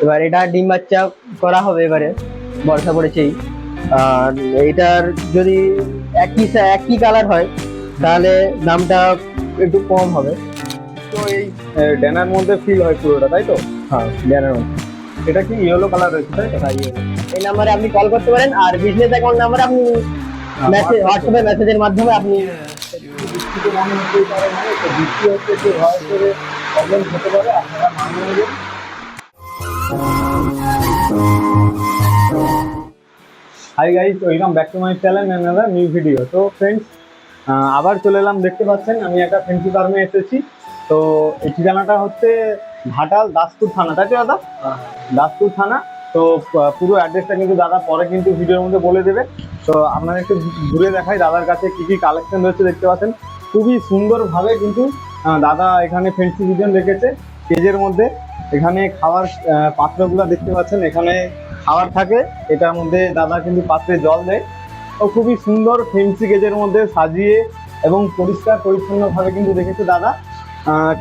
এবার এটা ডিম বাচ্চা করা হবে এবারে, বর্ষা পড়েছেই। আর এইটার যদি একই কালার হয় তাহলে দামটা একটু কম হবে। তো এই ড্যানার মধ্যে ফিল হয় পুরোটা, তাই তো? হ্যাঁ, জানার মধ্যে। এটা কি ইয়েলো কালার রয়েছে, তাই তো? এই নাম্বারে আপনি কল করতে পারেন, আর বিজনেস অ্যাকাউন্ট নাম্বারে আপনি মেসেজ, হোয়াটসঅ্যাপে মেসেজের মাধ্যমে আপনি বৃষ্টিতে মনে হতেই পারে, মানে তো বৃষ্টি হচ্ছে, যে ভয় করে প্রবলেম হতে পারে, আপনারা মানিয়ে নেবেন। Hi guys, welcome back to my channel and another new video. তো ফ্রেন্ডস, আবার চলে এলাম। দেখতে পাচ্ছেন আমি একটা ফেন্সি ফার্মে এসেছি। তো এই ঠিকানাটা হচ্ছে ঘাটাল দাসপুর থানা, তাই তো দাদা? দাসপুর থানা। তো পুরো অ্যাড্রেসটা কিন্তু দাদা পরে কিন্তু ভিডিওর মধ্যে বলে দেবে। তো আপনারা একটু ঘুরে দেখাই দাদার কাছে কি কি কালেকশন রয়েছে। দেখতে পাচ্ছেন খুবই সুন্দরভাবে কিন্তু দাদা এখানে ফেন্সি বিজন রেখেছে কেজের মধ্যে। এখানে খাওয়ার পাত্রগুলো দেখতে পাচ্ছেন, এখানে খাবার থাকে, এটার মধ্যে দাদা কিন্তু পাত্রে জল দেয়। তো খুবই সুন্দর ফেন্সি কেজের মধ্যে সাজিয়ে এবং পরিষ্কার পরিচ্ছন্নভাবে কিন্তু রেখেছে দাদা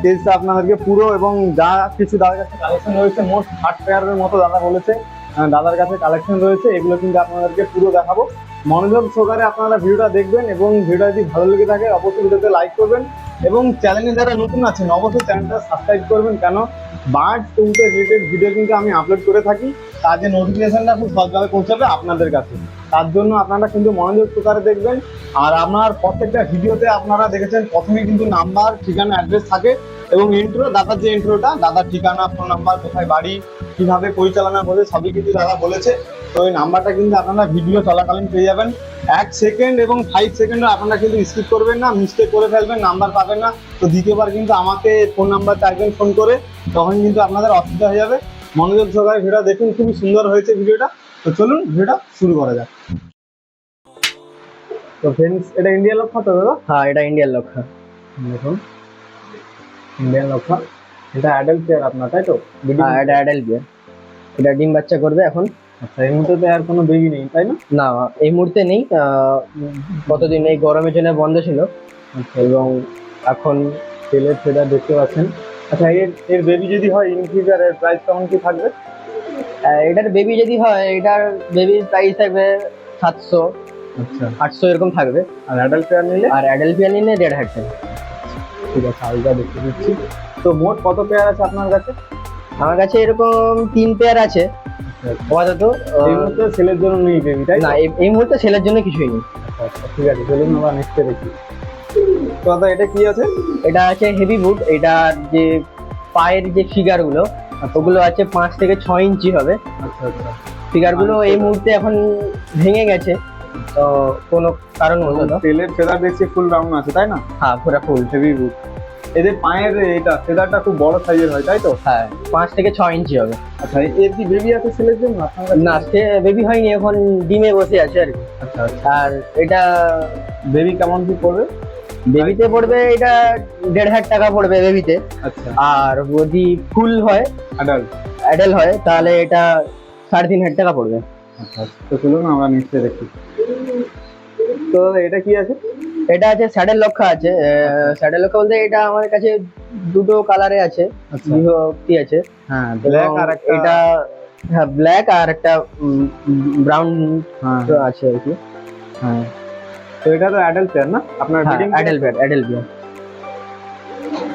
কেজটা আপনাদেরকে পুরো। এবং যা কিছু দাদার কাছে কালেকশন রয়েছে, মোট 60 পেয়ারের মতো দাদা বলেছে দাদার কাছে কালেকশন রয়েছে। এগুলো কিন্তু আপনাদেরকে পুরো দেখাবো। মনোযোগ সহকারে আপনারা ভিডিওটা দেখবেন, এবং ভিডিওটা যদি ভালো লেগে থাকে অবশ্যই ভিডিওতে লাইক করবেন, এবং চ্যানেলে যারা নতুন আছেন অবশ্যই চ্যানেলটা সাবস্ক্রাইব করবেন। কেন বার্ড টুমকে রিলেটেড ভিডিও কিন্তু আমি আপলোড করে থাকি, তার যে নোটিফিকেশনটা খুব সহজভাবে পৌঁছাবে আপনাদের কাছে। তার জন্য আপনারা কিন্তু মনোযোগ সহকারে দেখবেন। আর আপনার প্রত্যেকটা ভিডিওতে আপনারা দেখেছেন প্রথমেই কিন্তু নাম্বার, ঠিকানা, অ্যাড্রেস থাকে, এবং ইন্ট্রো, দাদার যে ইন্ট্রোটা, দাদার ঠিকানা, ফোন নাম্বার, কোথায় বাড়ি, কিভাবে পরিচালনা করে, সবই কিন্তু দাদা বলেছে। তো এই নাম্বারটা কিন্তু আপনারা ভিডিও চলাকালীন পেয়ে যাবেন। 1 সেকেন্ড এবং 5 সেকেন্ডও আপনারা কিন্তু স্কিপ করবেন না, মিস্টেক করে ফেলবেন, নাম্বার পাবেন না। তো দ্বিতীয়বার কিন্তু আমাকে ফোন নাম্বার চাইবেন ফোন করে, তখন কিন্তু আপনাদের অসুবিধা হয়ে যাবে। মনোযোগ সহকারে ভিডিও দেখুন, খুবই সুন্দর হয়েছে ভিডিওটা। তো চলুন ভিডিওটা শুরু করা যাক। তো ফ্রেন্ডস, এটা ইন্ডিয়ান লক্ষা তো দাদা? হ্যাঁ, এটা ইন্ডিয়ান লক্ষা। দেখুন ইন্ডিয়ান লক্ষা, এটা অ্যাডাল্ট পেয়ার আপনার, তাই তো? হ্যাঁ, এটা অ্যাডাল্ট বিয়ার। এটা ডিম বাচ্চা করবে এখন। আচ্ছা, এই মুহূর্তে তো আর কোনো বেবি নেই, তাই না? না, এই মুহূর্তে নেই। কতদিন এই গরমের জন্য বন্ধ ছিল। আচ্ছা, এবং এখন তেলের ফেদার দেখতে পাচ্ছেন। আচ্ছা, এর বেবি যদি হয় ইন ফিউচার এর প্রাইস কেমন কি থাকবে? এটার বেবি যদি হয়, এটার বেবির প্রাইস থাকবে 700, আচ্ছা, 800 এরকম থাকবে। আর অ্যাডাল্ট পেয়ার নিলে? আর অ্যাডাল্ট বিয়ার নিলে 1.5 টাকা। ঠিক আছে, আলগা দেখতে দিচ্ছি। তো মোট কত পেয়ার আছে আপনার কাছে? আমার কাছে এরকম 3 পেয়ার আছে আপাতত। এই মুহূর্তে ছেলের জন্য নেই বেবি, তাই না, এই মুহূর্তে ছেলের জন্য কিছুই নেই। আচ্ছা আচ্ছা, ঠিক আছে, চলুন আমরা নেক্সটে দেখি। তো দাদা এটা কি আছে? এটা আছে হেভি বুট। এটার যে পায়ের যে ফিগারগুলো, ওগুলো আছে 5 থেকে 6 ইঞ্চি হবে। আচ্ছা আচ্ছা, ফিগারগুলো এই মুহূর্তে এখন ভেঙে গেছে, তো কোনো কারণ হলো না। তেলের ফেদার দেখছি ফুল রাউন্ড আছে, তাই না? হ্যাঁ, পুরো ফুল হেভি বুট। এদের পায়ের এটা ফেদারটা খুব বড় সাইজের হয়, তাই তো? হ্যাঁ, 5 থেকে 6 ইঞ্চি হবে। আচ্ছা, এর কি বেবি আছে ছেলের জন্য আপনার কাছে? না, সে বেবি হয়নি, এখন ডিমে বসে আছে আর কি। আচ্ছা আচ্ছা, আর এটা বেবি কেমন কি পড়বে? বেবিতে পড়বে, এটা 1.5 টাকা পড়বে বেবিতে। আচ্ছা, আর যদি ফুল হয়, অ্যাডাল্ট হয়, তাহলে এটা 3.5 টাকা পড়বে। আচ্ছা, তো চলুন আমরা নিচে দেখি। তো এটা কি আছে? এটা আছে স্যাডেল লক্ষা আছে। স্যাডেল লক্ষা বলতে এটা আমার কাছে দুটো কালারে আছে, আচ্ছা, বিভক্তি আছে। হ্যাঁ, ব্ল্যাক আর একটা, এটা হ্যাঁ ব্ল্যাক, আর একটা ব্রাউন হ্যাঁ আছে আর কি। হ্যাঁ। তো এটা তো অ্যাডাল্ট পেয়ার না আপনার? অ্যাডাল্ট বিয়ার।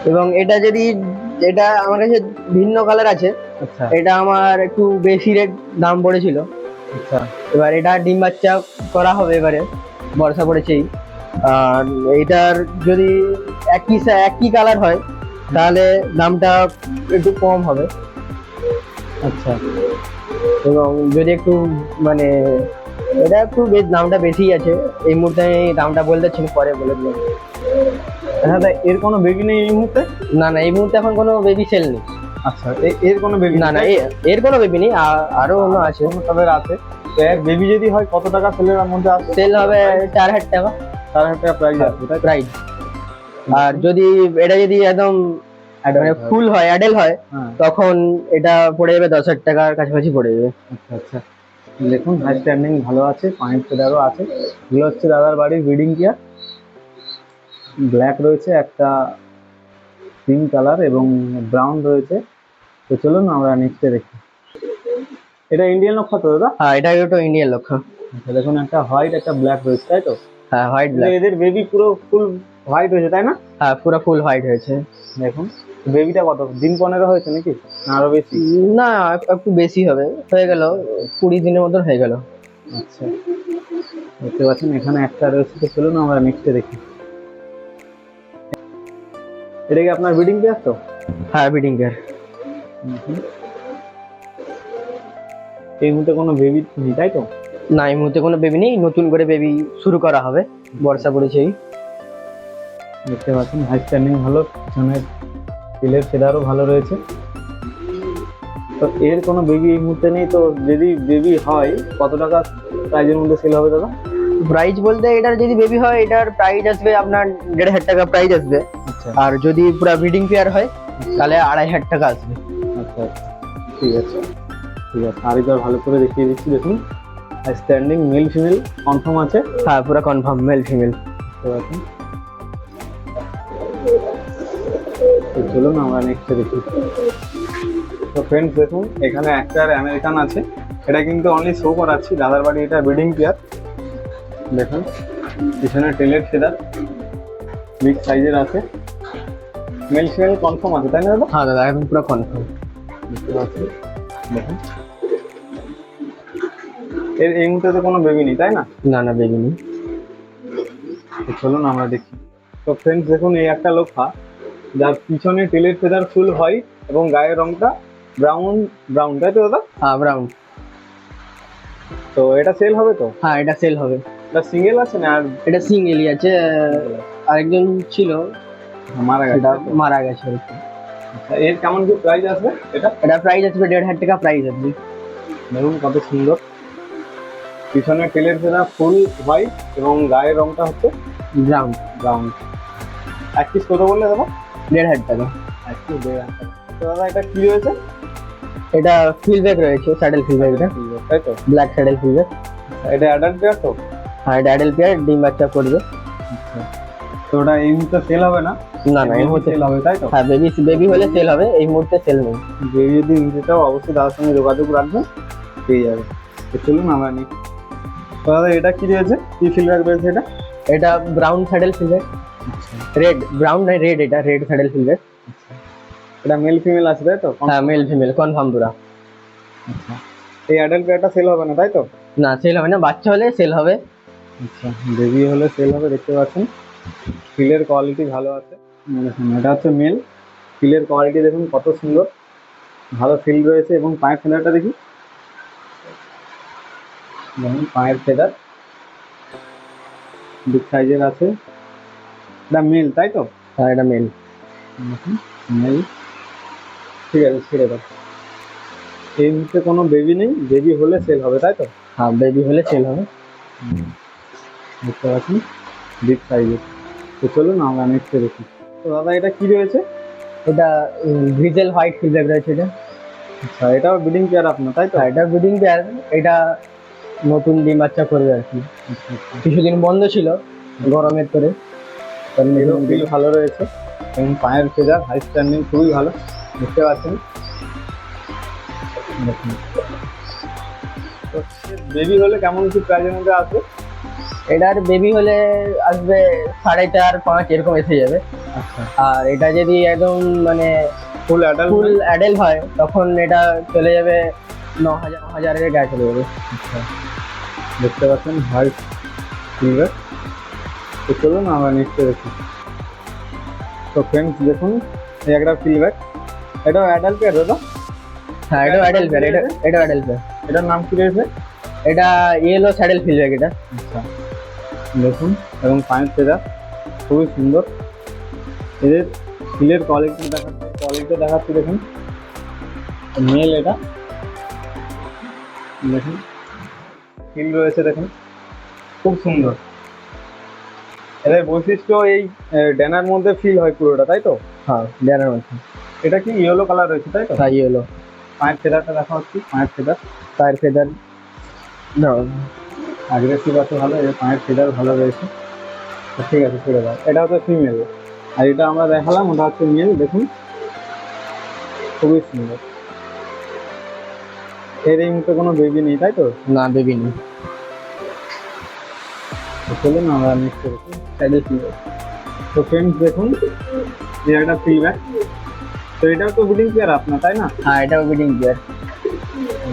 এবং এটা যদি, এটা আমার কাছে ভিন্ন কালার আছে। আচ্ছা, এটা আমার একটু বেশি রেট দাম পড়েছিল। আচ্ছা, এবার এটা ডিম বাচ্চা করা হবে এবারে, বর্ষা পড়েছেই। আর এইটার যদি একই কালার হয় তাহলে দামটা একটু কম হবে। আচ্ছা, এবং যদি একটু মানে এটা একটু দামটা বেশি আছে। এই মুহূর্তে আমি দামটা বলতে ছিল, পরে বলে দিলাম। হ্যাঁ, এর কোনো বেবি নেই এই মুহূর্তে? না, এই মুহূর্তে এখন কোনো বেবি সেল নেই। আচ্ছা, এর কোনো বেবি? না, এর কোনো বেবি নেই, আরো অন্য আছে। তাদের আছে। তো এর বেবি যদি হয় কত টাকা সেলের মধ্যে আসবে? সেল হবে 4,000 টাকা। 4,000 টাকা প্রাইস আছে, তাই? প্রাইস। আর যদি এটা যদি একদম মানে ফুল হয়, অ্যাডাল্ট হয়, তখন এটা পড়ে যাবে 10,000 টাকার কাছাকাছি পড়ে যাবে। আচ্ছা আচ্ছা, দেখুন হাই স্ট্যান্ডিং ভালো আছে, পায়ের ফেদারও আছে। এগুলো হচ্ছে দাদার বাড়ির ব্রিডিং পেয়ার। ব্ল্যাক রয়েছে, একটা পিঙ্ক কালার এবং ব্রাউন রয়েছে। তো চলুন আমরা নেক্সটে দেখি। এটা ইন্ডিয়ান লক্ষা তো দাদা? হ্যাঁ, এটা একটু ইন্ডিয়ান লক্ষা। আচ্ছা, দেখুন একটা হোয়াইট একটা ব্ল্যাক রয়েছে তাই তো? হ্যাঁ, হোয়াইট ব্ল্যাক। এদের বেবি পুরো ফুল হোয়াইট হয়েছে তাই না? হ্যাঁ, পুরো ফুল হোয়াইট হয়েছে। দেখুন বেবিটা কত দিন 15 হয়েছে নাকি না আরো বেশি? না, একটু বেশি হবে, হয়ে গেল 20 দিনের মতন হয়ে গেল। আচ্ছা, দেখতে পাচ্ছেন এখানে একটা রয়েছে, তো চলুন আমরা নেক্সটে দেখি। এটা কি আপনার ব্রিডিং পেয়ার তো? হ্যাঁ, ব্রিডিং পেয়ার। এই মুহূর্তে কোনো বেবি নেই তাই তো? না, এই মুহূর্তে কোনো বেবি নেই, নতুন করে বেবি শুরু করা হবে, বর্ষা পড়েছেই। দেখতে পাচ্ছেন হাই স্ট্যান্ডিং ভালো, পিছনে তিলের ফেদারও ভালো রয়েছে। তো এর কোনো বেবি এই মুহূর্তে নেই, তো যদি বেবি হয় কত টাকা প্রাইজের মধ্যে সেল হবে দাদা? প্রাইস বলতে এটার যদি বেবি হয় এটার প্রাইস আসবে আপনার 1,500 টাকা প্রাইস আসবে। আচ্ছা আর যদি পুরো ব্রিডিং পেয়ার হয় তাহলে 2,500 টাকা আসবে। আচ্ছা আচ্ছা, ঠিক আছে ঠিক আছে। আরেকবার ভালো করে দেখিয়ে দিচ্ছি, দেখুন স্ট্যান্ডিং মেল ফিমেল কনফার্ম আছে। হ্যাঁ, পুরো কনফার্ম মেল ফিমেল। দেখতে পাচ্ছেন। তো চলুন আমরা নেক্সটে দেখি। তো ফ্রেন্ডস দেখুন এখানে একটা আমেরিকান আছে, এটা কিন্তু অনলি শো করাচ্ছি, দাদার বাড়ি এটা ব্রিডিং পেয়ার। দেখুন পিছনে টেলের ফেদার বিগ সাইজের আছে, মেল ফিমেল কনফার্ম আছে তাই না দাদা? হ্যাঁ দাদা, এখন পুরো কনফার্ম। দেখতে পাচ্ছি দেখুন এর এই মুহূর্তে তো কোনো বেবি নেই তাই না? না না, বেবি নেই। তো চলুন আমরা দেখি। তো ফ্রেন্ডস দেখুন এই একটা লোফা, যার পিছনে টেলের ফেদার ফুল হোয়াইট এবং গায়ের রংটা ব্রাউন ব্রাউন তাই তো দাদা? হ্যাঁ, ব্রাউন। তো এটা সেল হবে তো? হ্যাঁ, এটা সেল হবে। এটা সিঙ্গেল আছে না আর এটা সিঙ্গেলই আছে, আরেকজন ছিল মারা গেছে? সেটা মারা গেছে। আচ্ছা, এর কেমন কি প্রাইস আসবে এটা? এটা প্রাইস আসবে 1,500 টাকা প্রাইস আসবে। দেখুন কত সুন্দর, পিছনে টেলের ফেদার ফুল হোয়াইট এবং গায়ের রংটা হচ্ছে ব্রাউন। ব্রাউন। এক পিস কত বললে দাদা? 1,500 টাকা। এক পিস 1,500 টাকা। তো দাদা এটা কি রয়েছে? এটা ফিলব্যাক রয়েছে, স্যাডেল ফিলব্যাক, এটা তাই তো? ব্ল্যাক স্যাডেল ফিলব্যাক। এটা অ্যাডাল্ট পেয়ার তো? হ্যাঁ, এটা অ্যাডাল্ট পেয়ার, ডিম বাচ্চা করবে। আচ্ছা, তো ওটা এই মুহূর্তে সেল হবে না? না না, এই মুহূর্তে সেল হবে তাই তো? হ্যাঁ, বেবি হলে সেল হবে, এই মুহূর্তে সেল নেই। বেবি যদি নিতে চাও অবশ্যই দাদার সঙ্গে যোগাযোগ রাখবেন, পেয়ে যাবে। তো চলুন আমরা নিই। তো দাদা এটা কি রয়েছে, কি ফিল্ডব্যাক রয়েছে এটা? এটা ব্রাউন স্যাডেল ফিলব্যাক, রেড ব্রাউন নয় রেড, এটা রেড স্যাডেল ফিলব্যাক। এটা মেল ফিমেল আছে তাই তো? হ্যাঁ, মেল ফিমেল কনফার্ম পুরা। আচ্ছা, এই অ্যাডাল্ট পেয়ারটা সেল হবে না তাই তো? না, সেল হবে না, বাচ্চা হলে সেল হবে। আচ্ছা, বেবি হলে সেল হবে। দেখতে পাচ্ছেন ফিলের কোয়ালিটি ভালো আছে। দেখুন এটা হচ্ছে মেল, ফিলের কোয়ালিটি দেখুন কত সুন্দর, ভালো ফিল রয়েছে। এবং পায়ের ফেদারটা দেখি, দেখুন পায়ের ফেদার বিগ সাইজের আছে। এটা মেল তাই তো? হ্যাঁ, এটা মেল। মেল, ঠিক আছে ছেড়ে দাও। এই মুহূর্তে কোনো বেবি নেই, বেবি হলে সেল হবে তাই তো? হ্যাঁ, বেবি হলে সেল হবে। দেখতে পাচ্ছেন বিগ সাইজের। তো চলুন আমরা নেক্সটে দেখি। তো দাদা এটা কি রয়েছে? এটা গ্রিজেল হোয়াইট ফিলব্যাক রয়েছে এটা। আচ্ছা, এটাও ব্রিডিং পেয়ার আপনার তাই তো? হ্যাঁ, এটা ব্রিডিং পেয়ার, এটা নতুন ডিম বাচ্চা করবে আর কি। আচ্ছা আচ্ছা, কিছুদিন বন্ধ ছিল গরমের করে। এরও ফিল ভালো রয়েছে এবং পায়ের ফেদার হাই স্ট্যান্ডিং খুবই ভালো, দেখতে পাচ্ছেন। দেখুন তো বেবি হলে কেমন কি প্রাইজের মধ্যে আসবে? এটার বেবি হলে আসবে 4.5-5 এরকম এসে যাবে। আচ্ছা, আর এটা যদি একদম মানে ফুল অ্যাডাল্ট? ফুল অ্যাডাল্ট হয় তখন এটা চলে যাবে 9,000-9,000-এর গায়ে চলে যাবে। আচ্ছা, দেখতে পাচ্ছেন হোয়াইট ফিল্ডব্যাক। তো চলুন আমরা নেক্সটে দেখি। তো ফ্রেন্ডস দেখুন এই একটা ফিল্ডব্যাক, এটাও অ্যাডাল্ট পেয়ার দাদা? হ্যাঁ, এটা অ্যাডাল্ট পেয়ার, এটা অ্যাডাল্ট পেয়ার। এটার নাম কি রয়েছে? এটা ইয়েলো স্যাডেল ফিলব্যাক এটা। আচ্ছা, দেখুন এবং পায়ের ফেদার খুবই সুন্দর। এদের ফিলের কোয়ালিটি দেখাচ্ছি দেখুন। মেল এটা, দেখুন ফিল রয়েছে দেখুন খুব সুন্দর। এদের বৈশিষ্ট্য এই ড্যানার মধ্যে ফিল হয় পুরোটা তাই তো? হ্যাঁ, জানার মধ্যে। এটা কি ইয়েলো কালার রয়েছে তাই তো? হ্যাঁ, ইয়েলো। পায়ের ফেদারটা দেখা হচ্ছে, পায়ের ফেদার পায়ের ফেদার না, অ্যাগ্রেসিভ আছে ভালো, এর পায়ের ফেদার ভালো রয়েছে। তো ঠিক আছে ছেড়ে দাও। এটা হচ্ছে ফিমেল, আর এটা আমরা দেখালাম ওটা হচ্ছে মেল। দেখুন খুবই সুন্দর। এর এই মুহূর্তে কোনো বেবি নেই তাই তো? না, বেবি নেই। তো চলুন আমরা নেক্সট করেছি। সাইডে ফিমেল। তো ফ্রেন্ডস দেখুন, এই একটা ফিডব্যাক। তো এটাও তো ব্রিডিং পেয়ার আপনার তাই না? হ্যাঁ, এটাও ব্রিডিং পেয়ার।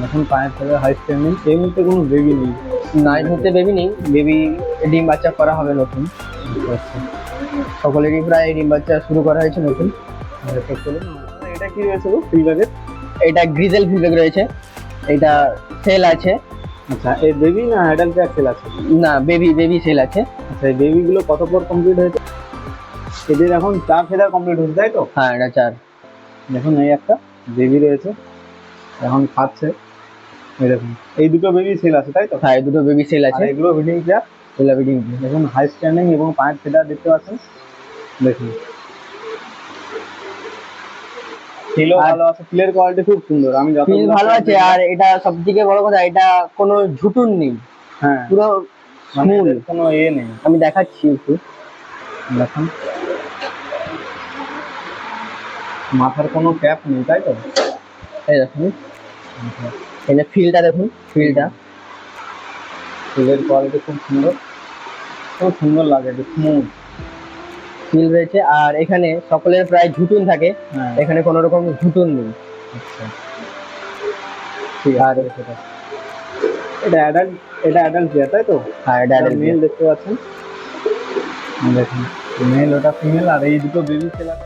এখন পায়ের থেকে হাই স্ট্যান্ডিং, এই মুহূর্তে কোনো বেবি নেই। না, এই মুহূর্তে বেবি নেই। বেবি ডিম বাচ্চা করা হবে নতুন। আচ্ছা, সকলেরই প্রায় ডিম বাচ্চা শুরু করা হয়েছে নতুন। তো চলুন এটা কি রয়েছে গো ফিডব্যাকের? এটা গ্রিজেল ফিডব্যাক রয়েছে। এটা সেল আছে। আচ্ছা, এই বেবি না অ্যাডাল্ট পেয়ার সেল আছে? না, বেবি সেল আছে। আচ্ছা, এই বেবিগুলো কত পর কমপ্লিট হয়েছে? এদের এখন 4 ফেদার কমপ্লিট হয়েছে তাই তো? হ্যাঁ, এটা 4। দেখুন এই একটা বেবি রয়েছে, এখন খাচ্ছে। এই দেখুন এই দুটো বেবি সেল আছে তাই তো? হ্যাঁ, এই দুটো বেবি সেল আর আছে। এগুলো ব্রিডিং পেয়ার। এগুলো ব্রিডিং। দেখুন হাই স্ট্যান্ডিং এবং পায়ের ফেদার দেখতে পাচ্ছেন। দেখুন ফিলও আর- ভালো আছে, ফিলের কোয়ালিটি খুব সুন্দর। আমি যত ফিল ভালো আছে। আর এটা সবথেকে বড় কথা, এটা কোনো ঝুটুন নেই, হ্যাঁ, পুরো মানে স্মুথ। এদের কোনো নেই। আমি দেখাচ্ছি একটু। দেখুন মাথার কোনো ক্যাপ নেই তাই তো? এই দেখুন, এই যে ফিলটা দেখুন, ফিলটা ফিলের কোয়ালিটি খুব সুন্দর, খুব সুন্দর লাগে, স্মুথ। ফিল রয়েছে। আর এখানে সকলের প্রায় ঝুটুন থাকে, হ্যাঁ, এখানে কোনো রকম ঝুটুন নেই। আচ্ছা ঠিক আছে। সেটা এটা অ্যাডাল্ট পেয়ার তাই তো? হ্যাঁ, এটা মেল দেখতে পাচ্ছেন। দেখুন মেল, ওটা ফিমেল। আর এই দুটো বেবি সেলার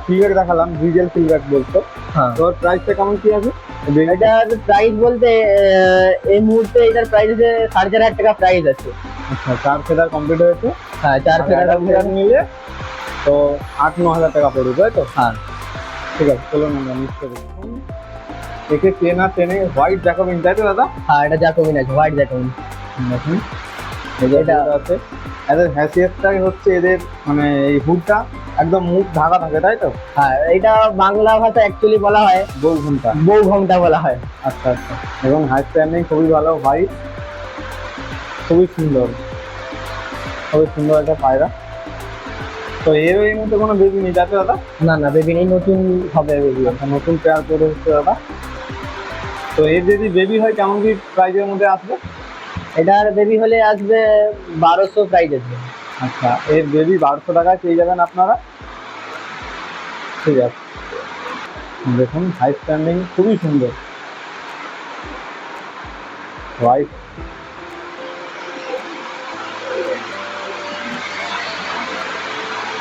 ফিলব্যাক দেখালাম, ডিজেল ফিলব্যাক বলতো। হ্যাঁ, তো প্রাইসটা কেমন কি আছে? এটার প্রাইস বলতে এই মুহূর্তে এটার প্রাইস আছে 4,500 টাকা প্রাইস আছে। আচ্ছা, 4 ফেদার কমপ্লিট হয়েছে। হ্যাঁ, 4 অ্যাডাল্ট পেয়ার নিলে তো 8-9 হাজার টাকা পড়বে তাই তো? হ্যাঁ, ঠিক আছে, চলুন আমরা নিশ্চয় করি। একে টেনে হোয়াইট জ্যাকোবিন তাই তো দাদা? হ্যাঁ, এটা জ্যাকোবিন আছে, হোয়াইট জ্যাকোবিন। দেখুন এই যে এটা আছে। এদের হ্যাসিয়াতটাই হচ্ছে এদের মানে এই হুডটা একদম মুখ ঢাকা থাকে তাই তো? হ্যাঁ, এটা বাংলা ভাষা অ্যাকচুয়ালি বলা হয় বউ ঘন্টা। বউ ঘন্টা বলা হয়। আচ্ছা আচ্ছা, এবং হাই স্ট্যান্ডিং খুবই ভালো, হোয়াইট, খুবই সুন্দর, খুবই সুন্দর একটা পায়রা। তো এর এই মধ্যে কোনো বেবি নেই তাই তো দাদা? না না, বেবি নেই, নতুন হবে বেবি। একটা নতুন পেয়ার করে হচ্ছে দাদা। তো এর যদি বেবি হয় কেমন কি প্রাইজের মধ্যে আসবে? এটার বেবি হলে আসবে 1200 প্রাইস আসবে। আচ্ছা, এর বেবি 1200 টাকায় পেয়ে যাবেন আপনারা। ঠিক আছে, দেখুন হাই স্ট্যান্ডিং খুবই সুন্দর, হোয়াইট।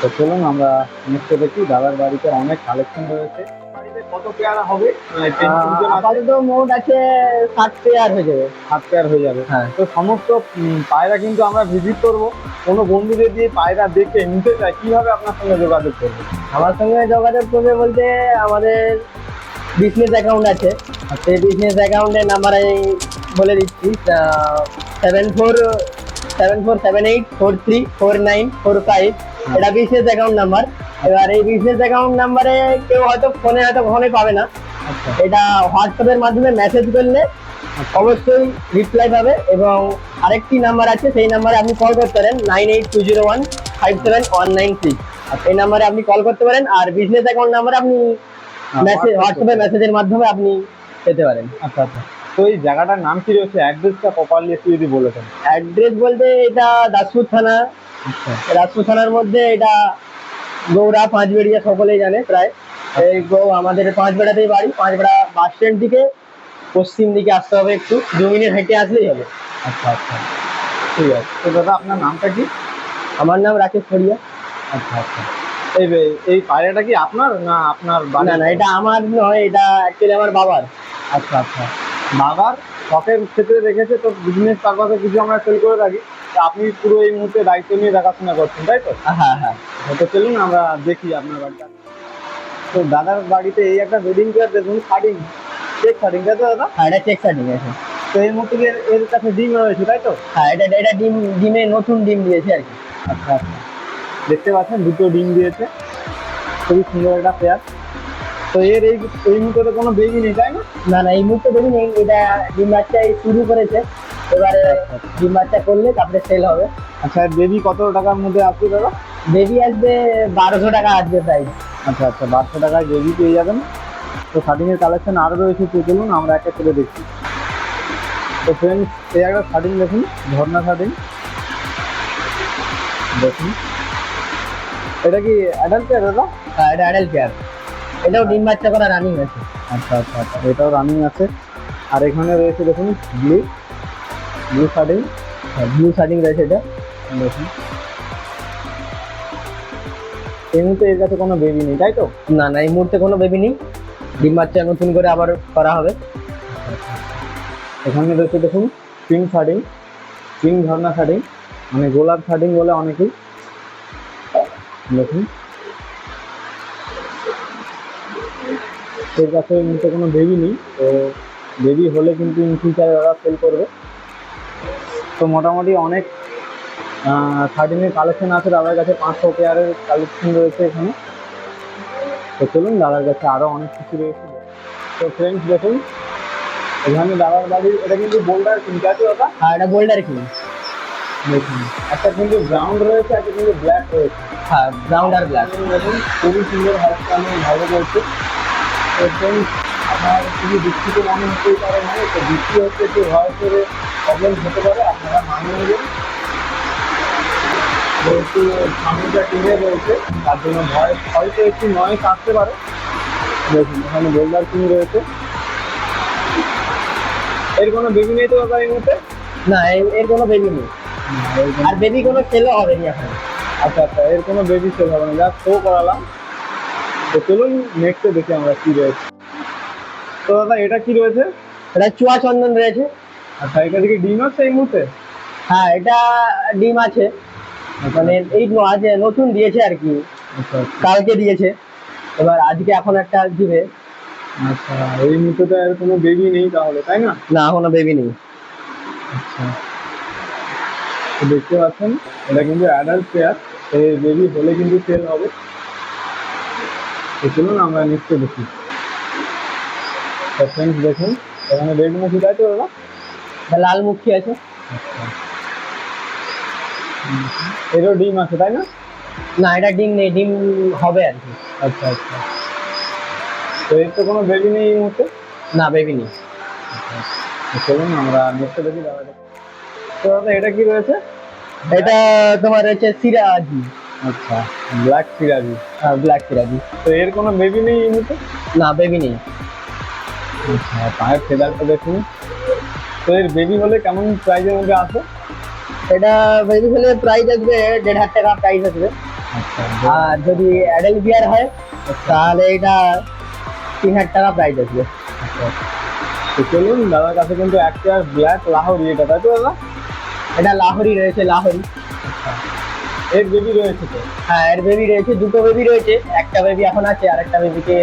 তো চলুন আমরা নেক্সট দেখি। দাদার বাড়িতে অনেক কালেকশন রয়েছে। বাড়িতে কত পেয়ারা হবে? আপাতত মোট আছে 7 পেয়ার হয়ে যাবে। 7 পেয়ার হয়ে যাবে। হ্যাঁ, তো সমস্ত পায়রা কিন্তু আমরা ভিজিট করব। কোনো বন্ধুদের দিয়ে পায়রা দেখে নিতে চাই, কিভাবে আপনার সঙ্গে যোগাযোগ করবে? আমার সঙ্গে যোগাযোগ করবে বলতে আমাদের বিজনেস অ্যাকাউন্ট আছে। সেই বিজনেস অ্যাকাউন্টের নাম্বার আমি বলে দিচ্ছি, 7478434945। এটা বিজনেস অ্যাকাউন্ট নাম্বার। এবার এই বিজনেস অ্যাকাউন্ট নাম্বারে কেউ হয়তো ফোনে পাবে না, আচ্ছা এটা হোয়াটসঅ্যাপের মাধ্যমে মেসেজ করলে অবশ্যই রিপ্লাই পাবে। এবং আরেকটি নাম্বার আছে, সেই নাম্বারে আপনি কল করতে পারেন 9820157196। এই নাম্বারে আপনি কল করতে পারেন। আর বিজনেস অ্যাকাউন্ট নাম্বারে আপনি মেসেজ হোয়াটসঅ্যাপে মেসেজের মাধ্যমে আপনি পেতে পারেন। আচ্ছা আচ্ছা। তো এই জায়গাটার নাম কি রয়েছে? অ্যাড্রেসটা প্রপারলি একটু যদি বলেছেন। অ্যাড্রেস বলতে এটা দাসপুর থানা। আচ্ছা দাসপুর থানার মধ্যে এটা গৌড়া পাঁচবেড়িয়া সকলেই জানে প্রায়। এই আমাদের পাঁচবেড়াতেই বাড়ি। পাঁচবেড়া বাস স্ট্যান্ড থেকে পশ্চিম দিকে আসতে হবে, একটু 2 মিনিট হেঁটে আসলেই হবে। আচ্ছা আচ্ছা, ঠিক আছে। তো দাদা আপনার নামটা কি? আমার নাম রাকেশ ফড়িয়া। আচ্ছা আচ্ছা। এই পায়রাটা কি আপনার না আপনার না বাড়ির? না, এটা আমার নয়, এটা অ্যাকচুয়ালি আমার বাবার। আচ্ছা আচ্ছা, বাবার শখের ক্ষেত্রে রেখেছে, তো বিজনেস পারপাসে কিছু আমরা সেল করে থাকি। তো আপনি পুরো এই মুহূর্তে দায়িত্ব নিয়ে দেখাশোনা করছেন তাই তো? হ্যাঁ হ্যাঁ। তো চলুন আমরা দেখি আপনার বাড়িটা। তো দাদার বাড়িতে এই একটা বেডিং চেয়ার দেখুন, শার্টিং, চেক শার্টিং তাই তো দাদা? হ্যাঁ, এটা চেক শার্টিং আছে। তো এর মধ্যে কি এর কাছে ডিম রয়েছে তাই তো? হ্যাঁ, এটা ডিমে নতুন ডিম দিয়েছে আর কি। আচ্ছা আচ্ছা, দেখতে পাচ্ছেন দুটো ডিম দিয়েছে, খুবই সুন্দর একটা পেয়ার। তো এই মুহূর্তে কোনো বেবি নেই তাই না? না না, এই মুহূর্তে দেখুন এটা ডিম বাচ্চাই শুরু করেছে। এবারে ডিম বাচ্চা করলে তারপরে সেল হবে। আচ্ছা, বেবি কত টাকার মধ্যে আসবে দাদা? বেবি আসবে 1200 টাকা আসবে প্রাইস। আচ্ছা আচ্ছা, 1200 টাকায় বেবি পেয়ে যাবেন। তো শার্টিং এর কালেকশন আরো রয়েছে, তো চলুন আমরা একটা করে দেখি। তো ফ্রেন্ডস, এই একটা শার্টিং দেখুন, ঝর্ণা শার্টিং দেখুন। এটা কি অ্যাডাল্ট পেয়ার দাদা? হ্যাঁ, এটা অ্যাডাল্ট পেয়ার। এটাও ডিম বাচ্চা করা রানিং আছে। আচ্ছা আচ্ছা আচ্ছা, এটাও রানিং আছে। আর এখানে রয়েছে দেখুন ব্লু শার্টিং। হ্যাঁ, ব্লু শার্টিং রয়েছে এটা। দেখুন, এই মুহূর্তে এর কাছে কোনো বেবি নেই, তাই তো? না না, এই মুহূর্তে কোনো বেবি নেই, ডিম বাচ্চা নতুন করে আবার করা হবে। এখানে রয়েছে দেখুন পিঙ্ক শার্টিং, পিঙ্ক ঝর্ণা শার্টিং, মানে গোলাপ শার্টিং বলে অনেকেই। দেখুন, এর কাছে এই মুহূর্তে কোনো বেবি নেই, তো বেবি হলে কিন্তু ইন ফিউচারে ওরা সেল করবে। তো মোটামুটি অনেক শার্টিংয়ের কালেকশন আছে দাদার কাছে, 500 পেয়ারের কালেকশন রয়েছে এখানে। তো চলুন, দাদার কাছে আরও অনেক কিছু রয়েছে। তো ফ্রেন্ডস দেখুন, এখানে দাদার বাড়ি, এটা কিন্তু বোল্ডার কিং, আছে দাদা? হ্যাঁ, এটা বোল্ডার কিং। দেখুন, একটা কিন্তু ব্রাউন রয়েছে, একটা কিন্তু ব্ল্যাক রয়েছে। হ্যাঁ, ব্রাউন আর ব্ল্যাক। দেখুন, খুবই সুন্দর হারটা আমি ভালো করছি। তো ফ্রেন্ডস, আপনার খুবই দুঃখিত মনে হতেই পারে, মানে তো বৃষ্টি হচ্ছে, একটু ভয় করে প্রবলেম হতে পারে, আপনারা মানিয়ে নেবেন। যেহেতু সামনেটা টিনে রয়েছে, তার জন্য ভয় হয়তো একটু নয়েস আসতে পারে। দেখুন, এখানে বোল্ডার কিং রয়েছে। এর কোনো বেবি নেই তো দাদা এই মুহূর্তে? না, এর কোনো বেবি নেই, আর বেবি কোনো সেলও হবে না এখন। আচ্ছা আচ্ছা, এর কোনো বেবি সেল হবে না, যা শো করালাম। তো চলুন নেক্সটে দেখি আমরা কি রয়েছে। তো দাদা এটা কি রয়েছে? এটা চুয়া চন্দন রয়েছে। আচ্ছা, এটা দিকে ডিম আছে এই মুহূর্তে? হ্যাঁ, এটা ডিম আছে, মানে এই আজ নতুন দিয়েছে আর কি, আচ্ছা কালকে দিয়েছে, এবার আজকে এখন একটা দিবে। আচ্ছা, এই মুহূর্তে তো আর কোনো বেবি নেই তাহলে, তাই না? না, এখনো বেবি নেই। আচ্ছা, তো দেখতে পাচ্ছেন এটা কিন্তু অ্যাডাল্ট পেয়ার, এই বেবি হলে কিন্তু সেল হবে। তো চলুন আমরা নেক্সটে দেখি। তো ফ্রেন্ডস দেখুন, এখানে রেড মুখী, তাই তো দাদা? এটা লাল মুখী আছে। আচ্ছা, এরও ডিম আছে, তাই না? না, এটা ডিম নেই, ডিম হবে আর কি। আচ্ছা আচ্ছা, তো এর তো কোনো বেবি নেই এই মুহূর্তে? না, বেবি নেই। তো চলুন আমরা নেক্সটে দেখি দাদা। তো দাদা এটা কি রয়েছে? এটা তোমার হচ্ছে সিরাজি। আচ্ছা, ব্ল্যাক সিরাজি। ব্ল্যাক সিরাজি। তো এর কোনো বেবি নেই এই মুহূর্তে? না, বেবি নেই। আচ্ছা, পায়ের ফেদারটা দেখুন। তো এর বেবি হলে কেমন প্রাইজের মধ্যে আসে? এটা বেবি হলে প্রাইস আসবে 1,500 টাকা প্রাইস আসবে। আচ্ছা, আর যদি অ্যাডাল্ট বিয়ার হয় তাহলে এটা 3,000 টাকা প্রাইস আসবে। আচ্ছা, তো চলুন দাদার কাছে কিন্তু এক পেয়ার ব্ল্যাক লাহোরি, এটা তাই তো দাদা? এটা লাহোরি রয়েছে, লাহোরি। এর বেবি রয়েছে তো? হ্যাঁ, এর বেবি রয়েছে, দুটো বেবি রয়েছে, একটা বেবি এখন আছে আর একটা বেবিকে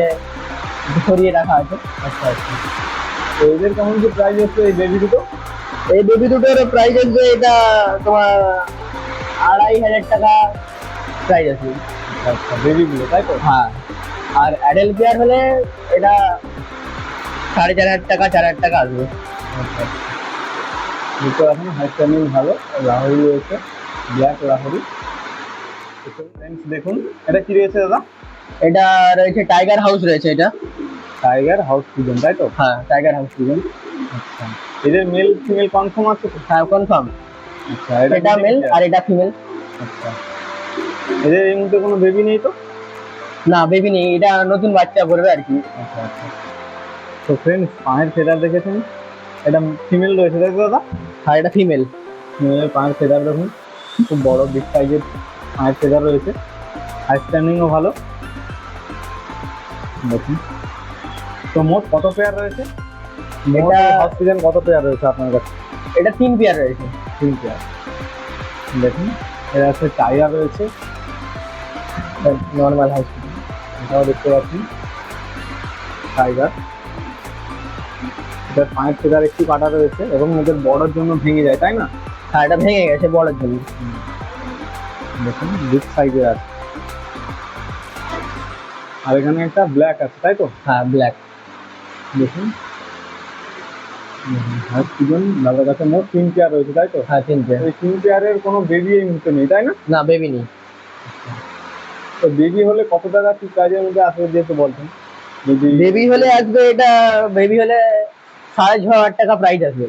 সরিয়ে রাখা আছে। আচ্ছা আচ্ছা, তো এদের কেমন কি প্রাইস হচ্ছে এই বেবি দুটো? এই বেবি দুটোর প্রাইস আসবে এটা তোমার 2,500 টাকা প্রাইস আসবে। আচ্ছা, বেবিগুলো তাই তো? হ্যাঁ, আর অ্যাডাল্ট পেয়ার হলে এটা 4,500 টাকা, 4,000 টাকা আসবে। আচ্ছা, দুটো এখন হাই স্ট্যান্ডিং ভালো, লাহোরি রয়েছে, ব্ল্যাক লাহোরি। ফ্রেন্ডস দেখুন, এটা কি রয়েছে দাদা? এটা রয়েছে টাইগার হাউস রয়েছে, এটা টাইগার হাউস পিজন, তাই তো? হ্যাঁ, টাইগার হাউস পিজন। আচ্ছা, এদের মেল ফিমেল কনফার্ম আছে তো? হ্যাঁ, কনফার্ম। আচ্ছা, এটা মেল আর এটা ফিমেল। আচ্ছা, এদের এই মুহূর্তে কোনো বেবি নেই তো? না, বেবি নেই, এটা নতুন বাচ্চা করবে আর কি। আচ্ছা আচ্ছা, তো ফ্রেন্ডস পায়ের ফেদার দেখেছেন, এটা ফিমেল রয়েছে তাই তো দাদা? হ্যাঁ, এটা ফিমেল। ফিমেলের পায়ের ফেদার দেখুন, খুব বড় বিগ সাইজের পায়ের ফেদার রয়েছে, হাই স্ট্যান্ডিংও ভালো। দেখুন, তো মোট কত পেয়ার রয়েছে? এটা হাউস পিজন কত পেয়ার রয়েছে আপনার কাছে? এটা 3 পেয়ার রয়েছে। 3 পেয়ার। দেখুন, এর আছে টাইগার রয়েছে, নর্মাল হাউস পিজন। এটাও দেখতে পাচ্ছেন টাইগার। এটার পায়ের ফেদার একটু কাটা রয়েছে এবং এদের বড়ের জন্য ভেঙে যায়, তাই না? হ্যাঁ, এটা ভেঙে গেছে বড়ের জন্য। দেখুন, বিগ সাইজের আছে। আর এখানে একটা ব্ল্যাক আছে, তাই তো? হ্যাঁ, ব্ল্যাক। দেখুন, হাউস পিজন দাদার কাছে মোট 3 পেয়ার রয়েছে, তাই তো? হ্যাঁ, 3 পেয়ার। ওই 3 পেয়ারের কোনো বেবি এই মুহূর্তে নেই, তাই না? না, বেবি নেই। তো বেবি হলে কত টাকা কি প্রাইজের মধ্যে আসবে যেহেতু বলছেন? যদি বেবি হলে আসবে এটা, বেবি হলে 6,500 টাকা প্রাইস আসবে।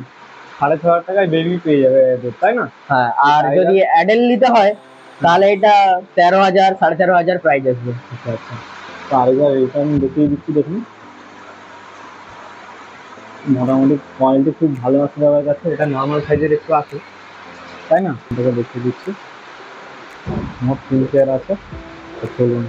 6,500 টাকায় বেবি পেয়ে যাবে এদের, তাই না? হ্যাঁ, আর Tiger? যদি অ্যাডাল্ট নিতে হয় তাহলে এটা 13,000 13,500 প্রাইস আসবে। আচ্ছা আচ্ছা। টাইগার এটা আমি দেখিয়ে দিচ্ছি, দেখুন মোটামুটি কোয়ালিটি খুব ভালো আছে দাদার কাছে। এটা নর্মাল সাইজের একটু আছে, তাই না? এটাকে দেখিয়ে দিচ্ছি, মোট 3 পেয়ার আছে। তো চলুন